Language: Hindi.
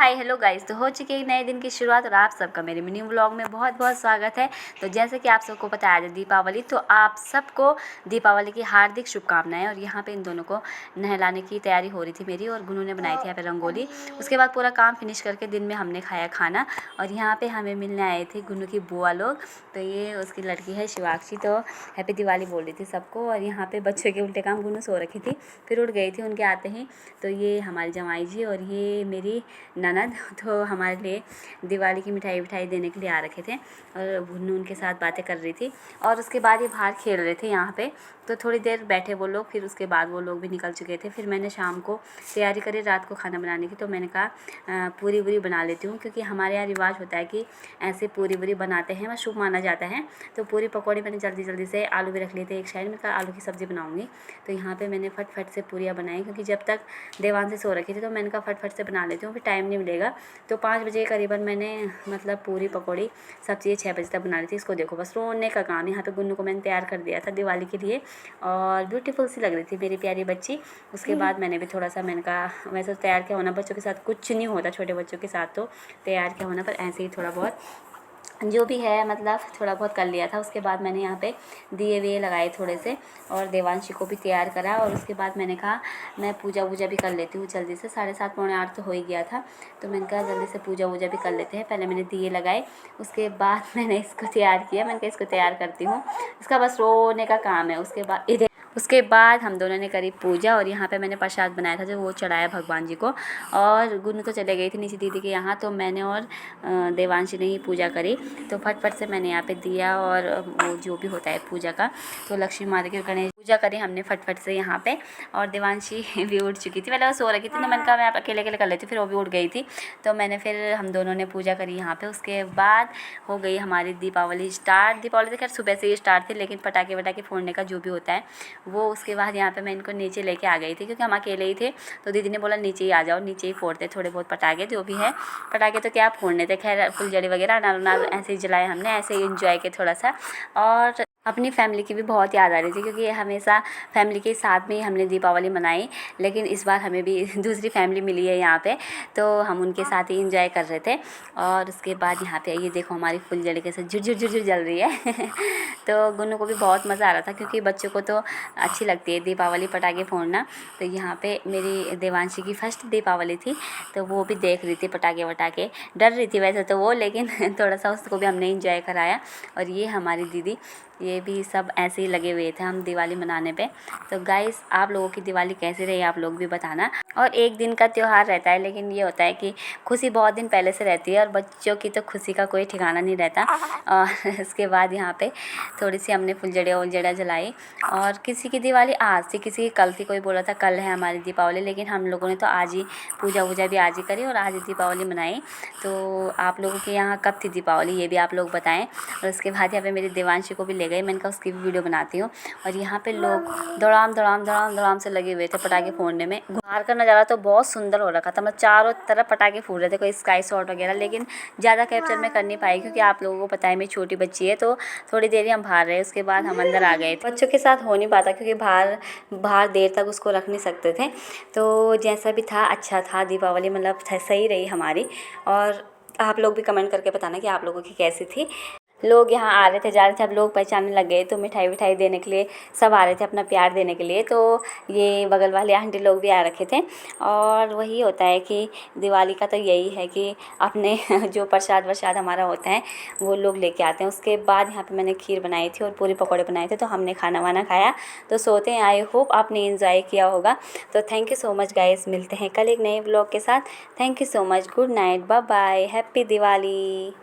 हाय हेलो गाइस, तो हो चुकी है एक नए दिन की शुरुआत और आप सबका मेरे मिनी व्लॉग में बहुत बहुत स्वागत है। तो जैसे कि आप सबको पता है आज दीपावली, तो आप सबको दीपावली की हार्दिक शुभकामनाएं। और यहाँ पे इन दोनों को नहलाने की तैयारी हो रही थी मेरी, और गुनू ने बनाई थी यहाँ पे रंगोली। उसके बाद पूरा काम फिनिश करके दिन में हमने खाया खाना, और यहाँ पे हमें मिलने आए थे गुनू की बुआ लोग। तो ये उसकी लड़की है शिवाक्षी, तो हैप्पी दिवाली बोल रही थी सबको। और यहाँ पे बच्चों के उल्टे काम, गुनू सो रखी थी फिर उठ गई थी उनके आते ही। तो ये हमारी जमाई जी और ये मेरी ननद तो हमारे लिए दिवाली की मिठाई देने के लिए आ रखे थे, और गुन्नू उनके साथ बातें कर रही थी। और उसके बाद ये बाहर खेल रहे थे यहाँ पे, तो थोड़ी देर बैठे वो लोग, फिर उसके बाद वो लोग भी निकल चुके थे। फिर मैंने शाम को तैयारी करी रात को खाना बनाने की, तो मैंने कहा पूरी वूरी बना लेती हूँ, क्योंकि हमारे यहाँ रिवाज होता है कि ऐसे पूरी वूरी बनाते हैं, वह शुभ माना जाता है। तो पूरी पकौड़ी मैंने जल्दी से, आलू भी रख लिए थे एक साइड में, कहा आलू की सब्ज़ी बनाऊँगी। तो यहाँ पर मैंने फट से पूरियाँ बनाई, क्योंकि जब तक देवान से सो रखी थी तो मैंने कहा फट से बना लेती हूँ, फिर टाइम नहीं मिलेगा। तो 5 बजे करीबन मैंने मतलब पूरी पकौड़ी सब चीज़ें 6 बजे तक बना ली थी। इसको देखो बस रोने का काम। यहाँ पे गुन्नू को मैंने तैयार कर दिया था दिवाली के लिए, और ब्यूटीफुल सी लग रही थी मेरी प्यारी बच्ची। उसके बाद मैंने भी थोड़ा सा, मैंने कहा वैसे तो तैयार क्या होना, बच्चों के साथ कुछ नहीं होता, छोटे बच्चों के साथ तो तैयार क्या होना, पर ऐसे ही थोड़ा बहुत जो भी है मतलब थोड़ा बहुत कर लिया था। उसके बाद मैंने यहाँ पे दिए विए लगाए थोड़े से, और देवांशी को भी तैयार करा। और उसके बाद मैंने कहा मैं पूजा वूजा भी कर लेती हूँ जल्दी से, 7:30 पौने 8 तो हो ही गया था। तो मैंने कहा जल्दी से पूजा वूजा भी कर लेते हैं। पहले मैंने दिए लगाए, उसके बाद मैंने इसको तैयार किया। मैंने कहा इसको तैयार करती हूँ, इसका बस रोने का काम है। उसके बाद हम दोनों ने करी पूजा, और यहाँ पे मैंने प्रसाद बनाया था जो वो चढ़ाया भगवान जी को। और गुन्नू तो चले गई थी नीचे दीदी के यहाँ, तो मैंने और देवांशी ने ही पूजा करी। तो फट से मैंने यहाँ पे दिया, और वो जो भी होता है पूजा का, तो लक्ष्मी माता की गणेश पूजा करी हमने फट से यहाँ पे। और देवांशी भी उठ चुकी थी, पहले वो सो रखी थी, तो मैंने कहा मैं अकेले कर लेती हूँ, फिर वो भी उठ गई थी। तो मैंने फिर हम दोनों ने पूजा करी यहाँ पे। उसके बाद हो गई हमारी दीपावली स्टार्ट। दीपावली तो खैर सुबह से ही स्टार्ट थी, लेकिन पटाखे वटाखे फोड़ने का जो भी होता है वो। उसके बाद यहाँ पे मैं इनको नीचे लेके आ गई थी, क्योंकि हम अकेले ही थे। तो दीदी ने बोला नीचे ही आ जाओ, नीचे ही फोड़ते थोड़े बहुत पटाखे जो भी है। पटाखे तो क्या फोड़ने थे, खैर फुलझड़ी वगैरह अनार ऐसे ही जलाए हमने, ऐसे ही इंजॉय किया थोड़ा सा। और अपनी फैमिली की भी बहुत याद आ रही थी, क्योंकि हमेशा फैमिली के साथ में ही हमने दीपावली मनाई, लेकिन इस बार हमें भी दूसरी फैमिली मिली है यहाँ पे, तो हम उनके साथ ही इंजॉय कर रहे थे। और उसके बाद यहाँ पे ये देखो हमारी फुलझड़ी कैसे झुर जल रही है तो गुन्नू को भी बहुत मज़ा आ रहा था, क्योंकि बच्चों को तो अच्छी लगती है दीपावली पटाखे फोड़ना। तो यहाँ पे मेरी देवांशी की फर्स्ट दीपावली थी, तो वो भी देख रही थी पटाखे वटाखे, डर रही थी वैसे तो वो, लेकिन थोड़ा सा उसको भी हमने इंजॉय कराया। और ये हमारी दीदी, ये भी सब ऐसे ही लगे हुए थे हम दिवाली मनाने पे। तो गाइस आप लोगों की दिवाली कैसी रही आप लोग भी बताना। और एक दिन का त्यौहार रहता है, लेकिन ये होता है कि खुशी बहुत दिन पहले से रहती है, और बच्चों की तो खुशी का कोई ठिकाना नहीं रहता। और इसके बाद यहाँ पे थोड़ी सी हमने फुलझड़ियाँ जलाई। और किसी की दिवाली आज थी, किसी की कल थी, कोई बोला था कल है हमारी दीपावली, लेकिन हम लोगों ने तो आज ही पूजा वूजा भी आज ही करी और आज ही दीपावली मनाई। तो आप लोगों के यहाँ कब थी दीपावली ये भी आप लोग बताएं। और उसके बाद यहाँ पे मेरी देवांशी को भी ले गई, मैंने कहा उसकी भी वीडियो बनाती हूँ। और यहाँ पे लोग दड़ाम से लगे हुए थे पटाखे फोड़ने में। बाहर का नज़ारा तो बहुत सुंदर हो रखा था, मतलब चारों तरफ पटाखे फूट रहे थे, कोई स्काई शॉट वगैरह, लेकिन ज़्यादा कैप्चर मैं कर नहीं पाई, क्योंकि आप लोगों को पता है मेरी छोटी बच्ची है, तो थोड़ी देर ही हम बाहर रहे। उसके बाद हम अंदर आ गए थे। बच्चों के साथ हो नहीं पाता, क्योंकि बाहर देर तक उसको रख नहीं सकते थे। तो जैसा भी था अच्छा था, दीपावली मतलब सही रही हमारी। और आप लोग भी कमेंट करके बताना कि आप लोगों की कैसी थी। लोग यहाँ आ रहे थे जा रहे थे, अब लोग पहचानने लग गए, तो मिठाई देने के लिए सब आ रहे थे, अपना प्यार देने के लिए। तो ये बगल वाले आंटी लोग भी आ रखे थे। और वही होता है कि दिवाली का तो यही है कि अपने जो प्रसाद वरसाद हमारा होता है वो लोग लेके आते हैं। उसके बाद यहाँ पे मैंने खीर बनाई थी और पूरी पकौड़े बनाए थे, तो हमने खाना वाना खाया, तो सोते हैं। आई होप आपने इंजॉय किया होगा। तो thank you so much guys, मिलते हैं कल एक नए ब्लॉग के साथ। Thank you so much, good night, bye bye, happy Diwali.